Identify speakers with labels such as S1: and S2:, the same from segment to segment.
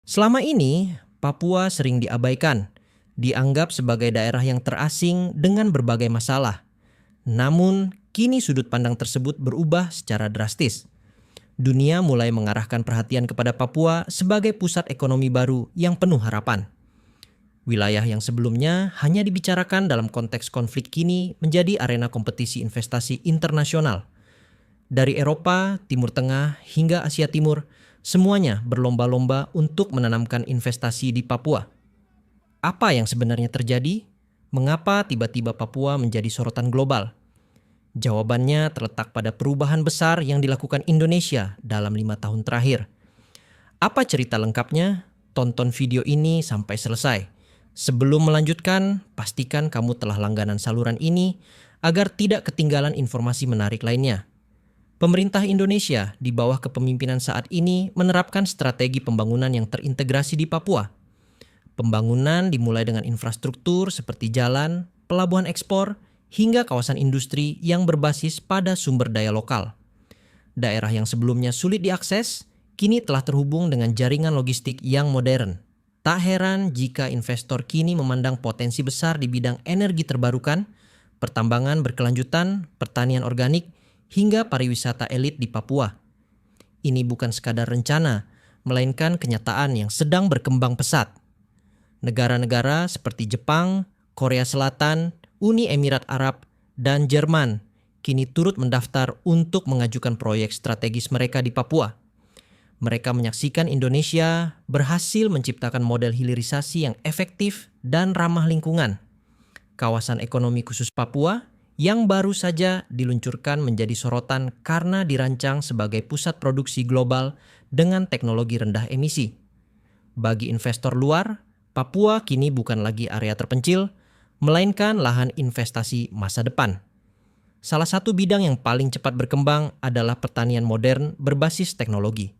S1: Selama ini, Papua sering diabaikan, dianggap sebagai daerah yang terasing dengan berbagai masalah. Namun, kini sudut pandang tersebut berubah secara drastis. Dunia mulai mengarahkan perhatian kepada Papua sebagai pusat ekonomi baru yang penuh harapan. Wilayah yang sebelumnya hanya dibicarakan dalam konteks konflik kini menjadi arena kompetisi investasi internasional. Dari Eropa, Timur Tengah, hingga Asia Timur, semuanya berlomba-lomba untuk menanamkan investasi di Papua. Apa yang sebenarnya terjadi? Mengapa tiba-tiba Papua menjadi sorotan global? Jawabannya terletak pada perubahan besar yang dilakukan Indonesia dalam 5 tahun terakhir. Apa cerita lengkapnya? Tonton video ini sampai selesai. Sebelum melanjutkan, pastikan kamu telah langganan saluran ini agar tidak ketinggalan informasi menarik lainnya. Pemerintah Indonesia di bawah kepemimpinan saat ini menerapkan strategi pembangunan yang terintegrasi di Papua. Pembangunan dimulai dengan infrastruktur seperti jalan, pelabuhan ekspor, hingga kawasan industri yang berbasis pada sumber daya lokal. Daerah yang sebelumnya sulit diakses, kini telah terhubung dengan jaringan logistik yang modern. Tak heran jika investor kini memandang potensi besar di bidang energi terbarukan, pertambangan berkelanjutan, pertanian organik, hingga pariwisata elit di Papua. Ini bukan sekadar rencana, melainkan kenyataan yang sedang berkembang pesat. Negara-negara seperti Jepang, Korea Selatan, Uni Emirat Arab, dan Jerman kini turut mendaftar untuk mengajukan proyek strategis mereka di Papua. Mereka menyaksikan Indonesia berhasil menciptakan model hilirisasi yang efektif dan ramah lingkungan. Kawasan ekonomi khusus Papua yang baru saja diluncurkan menjadi sorotan karena dirancang sebagai pusat produksi global dengan teknologi rendah emisi. Bagi investor luar, Papua kini bukan lagi area terpencil, melainkan lahan investasi masa depan. Salah satu bidang yang paling cepat berkembang adalah pertanian modern berbasis teknologi.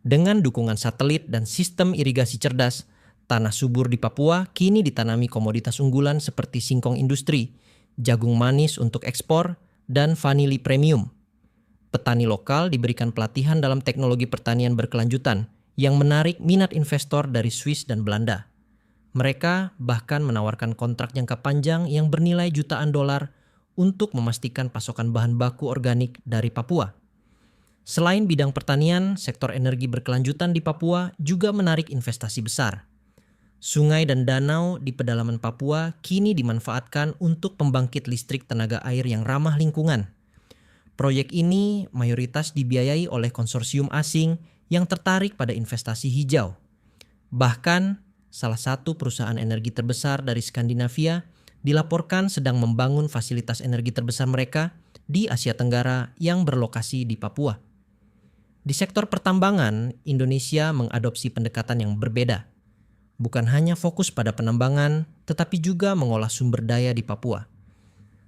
S1: Dengan dukungan satelit dan sistem irigasi cerdas, tanah subur di Papua kini ditanami komoditas unggulan seperti singkong industri, jagung manis untuk ekspor, dan vanili premium. Petani lokal diberikan pelatihan dalam teknologi pertanian berkelanjutan yang menarik minat investor dari Swiss dan Belanda. Mereka bahkan menawarkan kontrak jangka panjang yang bernilai jutaan dolar untuk memastikan pasokan bahan baku organik dari Papua. Selain bidang pertanian, sektor energi berkelanjutan di Papua juga menarik investasi besar. Sungai dan danau di pedalaman Papua kini dimanfaatkan untuk pembangkit listrik tenaga air yang ramah lingkungan. Proyek ini mayoritas dibiayai oleh konsorsium asing yang tertarik pada investasi hijau. Bahkan, salah satu perusahaan energi terbesar dari Skandinavia dilaporkan sedang membangun fasilitas energi terbesar mereka di Asia Tenggara yang berlokasi di Papua. Di sektor pertambangan, Indonesia mengadopsi pendekatan yang berbeda. Bukan hanya fokus pada penambangan, tetapi juga mengolah sumber daya di Papua.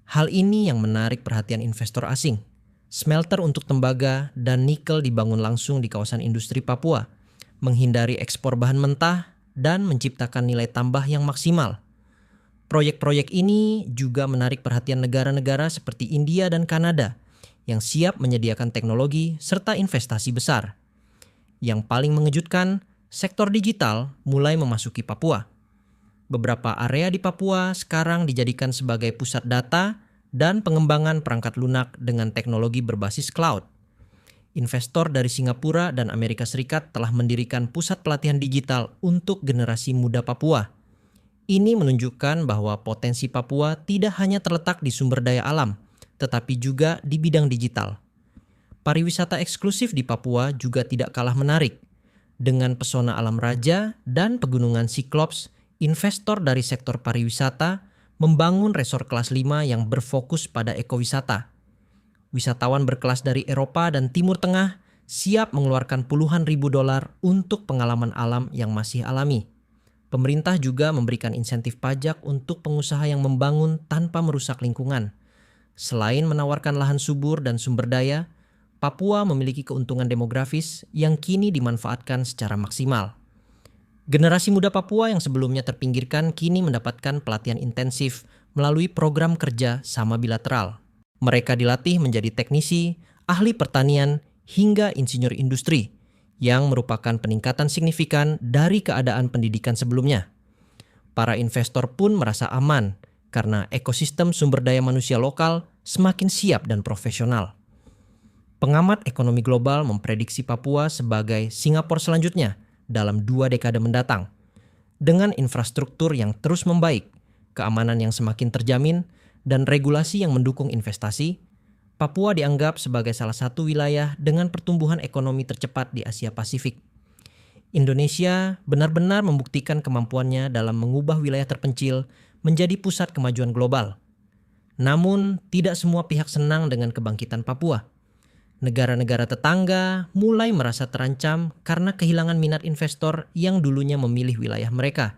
S1: Hal ini yang menarik perhatian investor asing. Smelter untuk tembaga dan nikel dibangun langsung di kawasan industri Papua, menghindari ekspor bahan mentah dan menciptakan nilai tambah yang maksimal. Proyek-proyek ini juga menarik perhatian negara-negara seperti India dan Kanada yang siap menyediakan teknologi serta investasi besar. Yang paling mengejutkan, sektor digital mulai memasuki Papua. Beberapa area di Papua sekarang dijadikan sebagai pusat data dan pengembangan perangkat lunak dengan teknologi berbasis cloud. Investor dari Singapura dan Amerika Serikat telah mendirikan pusat pelatihan digital untuk generasi muda Papua. Ini menunjukkan bahwa potensi Papua tidak hanya terletak di sumber daya alam, tetapi juga di bidang digital. Pariwisata eksklusif di Papua juga tidak kalah menarik. Dengan pesona alam raja dan pegunungan Cyclops, investor dari sektor pariwisata membangun resort kelas 5 yang berfokus pada ekowisata. Wisatawan berkelas dari Eropa dan Timur Tengah siap mengeluarkan puluhan ribu dolar untuk pengalaman alam yang masih alami. Pemerintah juga memberikan insentif pajak untuk pengusaha yang membangun tanpa merusak lingkungan. Selain menawarkan lahan subur dan sumber daya, Papua memiliki keuntungan demografis yang kini dimanfaatkan secara maksimal. Generasi muda Papua yang sebelumnya terpinggirkan kini mendapatkan pelatihan intensif melalui program kerja sama bilateral. Mereka dilatih menjadi teknisi, ahli pertanian, hingga insinyur industri. yang merupakan peningkatan signifikan dari keadaan pendidikan sebelumnya. Para investor pun merasa aman karena ekosistem sumber daya manusia lokal semakin siap dan profesional. Pengamat ekonomi global memprediksi Papua sebagai Singapura selanjutnya dalam 2 dekade mendatang. Dengan infrastruktur yang terus membaik, keamanan yang semakin terjamin, dan regulasi yang mendukung investasi, Papua dianggap sebagai salah satu wilayah dengan pertumbuhan ekonomi tercepat di Asia Pasifik. Indonesia benar-benar membuktikan kemampuannya dalam mengubah wilayah terpencil menjadi pusat kemajuan global. Namun, tidak semua pihak senang dengan kebangkitan Papua. Negara-negara tetangga mulai merasa terancam karena kehilangan minat investor yang dulunya memilih wilayah mereka.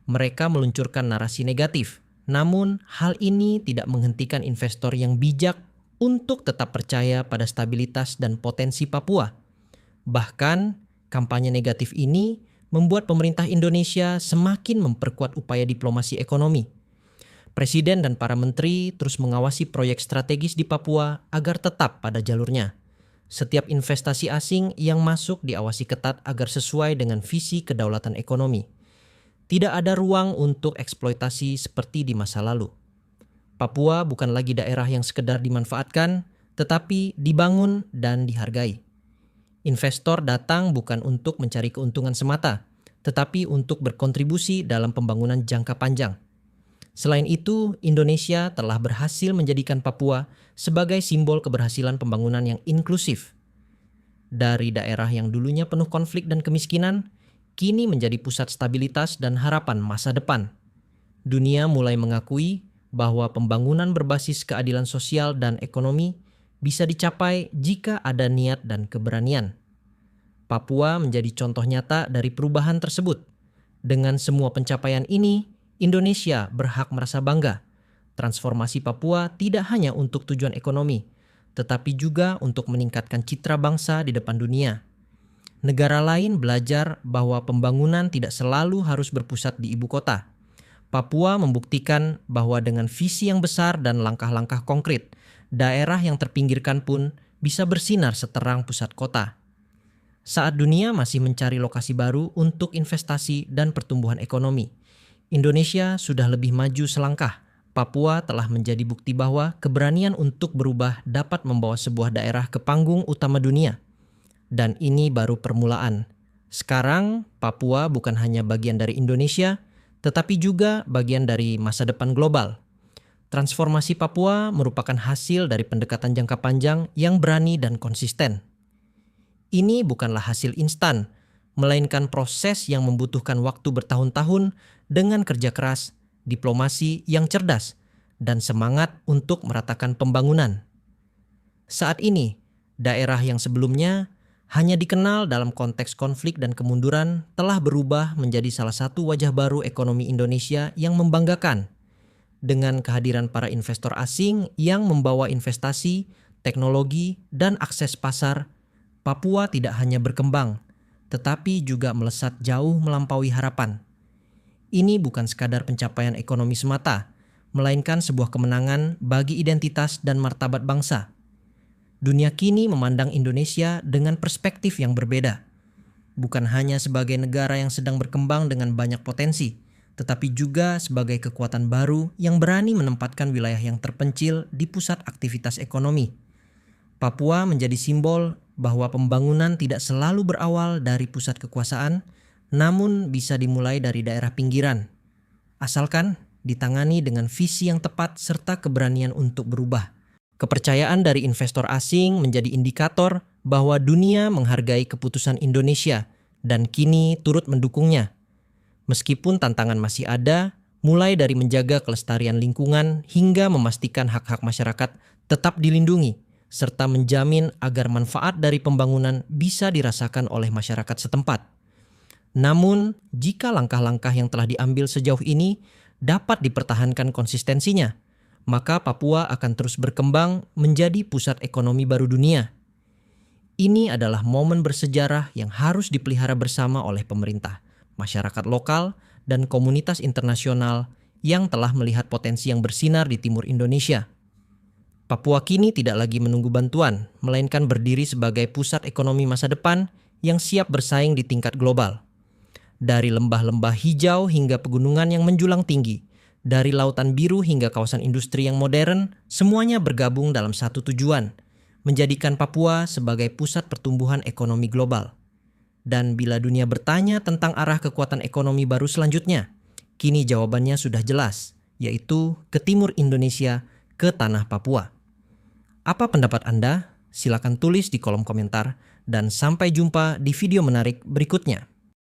S1: Mereka meluncurkan narasi negatif, namun hal ini tidak menghentikan investor yang bijak untuk tetap percaya pada stabilitas dan potensi Papua. Bahkan, kampanye negatif ini membuat pemerintah Indonesia semakin memperkuat upaya diplomasi ekonomi. Presiden dan para menteri terus mengawasi proyek strategis di Papua agar tetap pada jalurnya. Setiap investasi asing yang masuk diawasi ketat agar sesuai dengan visi kedaulatan ekonomi. Tidak ada ruang untuk eksploitasi seperti di masa lalu. Papua bukan lagi daerah yang sekedar dimanfaatkan, tetapi dibangun dan dihargai. Investor datang bukan untuk mencari keuntungan semata, tetapi untuk berkontribusi dalam pembangunan jangka panjang. Selain itu, Indonesia telah berhasil menjadikan Papua sebagai simbol keberhasilan pembangunan yang inklusif. Dari daerah yang dulunya penuh konflik dan kemiskinan, kini menjadi pusat stabilitas dan harapan masa depan. Dunia mulai mengakui bahwa pembangunan berbasis keadilan sosial dan ekonomi bisa dicapai jika ada niat dan keberanian. Papua menjadi contoh nyata dari perubahan tersebut. Dengan semua pencapaian ini, Indonesia berhak merasa bangga. Transformasi Papua tidak hanya untuk tujuan ekonomi, tetapi juga untuk meningkatkan citra bangsa di depan dunia. Negara lain belajar bahwa pembangunan tidak selalu harus berpusat di ibu kota. Papua membuktikan bahwa dengan visi yang besar dan langkah-langkah konkret, daerah yang terpinggirkan pun bisa bersinar seterang pusat kota. Saat dunia masih mencari lokasi baru untuk investasi dan pertumbuhan ekonomi, Indonesia sudah lebih maju selangkah. Papua telah menjadi bukti bahwa keberanian untuk berubah dapat membawa sebuah daerah ke panggung utama dunia. Dan ini baru permulaan. Sekarang, Papua bukan hanya bagian dari Indonesia, tetapi juga bagian dari masa depan global. Transformasi Papua merupakan hasil dari pendekatan jangka panjang yang berani dan konsisten. Ini bukanlah hasil instan, melainkan proses yang membutuhkan waktu bertahun-tahun dengan kerja keras, diplomasi yang cerdas, dan semangat untuk meratakan pembangunan. Saat ini, daerah yang sebelumnya hanya dikenal dalam konteks konflik dan kemunduran telah berubah menjadi salah satu wajah baru ekonomi Indonesia yang membanggakan. Dengan kehadiran para investor asing yang membawa investasi, teknologi, dan akses pasar, Papua tidak hanya berkembang, tetapi juga melesat jauh melampaui harapan. Ini bukan sekadar pencapaian ekonomi semata, melainkan sebuah kemenangan bagi identitas dan martabat bangsa. Dunia kini memandang Indonesia dengan perspektif yang berbeda. Bukan hanya sebagai negara yang sedang berkembang dengan banyak potensi, tetapi juga sebagai kekuatan baru yang berani menempatkan wilayah yang terpencil di pusat aktivitas ekonomi. Papua menjadi simbol bahwa pembangunan tidak selalu berawal dari pusat kekuasaan, namun bisa dimulai dari daerah pinggiran. Asalkan ditangani dengan visi yang tepat serta keberanian untuk berubah. Kepercayaan dari investor asing menjadi indikator bahwa dunia menghargai keputusan Indonesia dan kini turut mendukungnya. Meskipun tantangan masih ada, mulai dari menjaga kelestarian lingkungan hingga memastikan hak-hak masyarakat tetap dilindungi, serta menjamin agar manfaat dari pembangunan bisa dirasakan oleh masyarakat setempat. Namun, jika langkah-langkah yang telah diambil sejauh ini dapat dipertahankan konsistensinya, maka Papua akan terus berkembang menjadi pusat ekonomi baru dunia. Ini adalah momen bersejarah yang harus dipelihara bersama oleh pemerintah, masyarakat lokal, dan komunitas internasional yang telah melihat potensi yang bersinar di timur Indonesia. Papua kini tidak lagi menunggu bantuan, melainkan berdiri sebagai pusat ekonomi masa depan yang siap bersaing di tingkat global. Dari lembah-lembah hijau hingga pegunungan yang menjulang tinggi, dari lautan biru hingga kawasan industri yang modern, semuanya bergabung dalam satu tujuan, menjadikan Papua sebagai pusat pertumbuhan ekonomi global. Dan bila dunia bertanya tentang arah kekuatan ekonomi baru selanjutnya, kini jawabannya sudah jelas, yaitu ke timur Indonesia, ke tanah Papua. Apa pendapat Anda? Silakan tulis di kolom komentar dan sampai jumpa di video menarik berikutnya.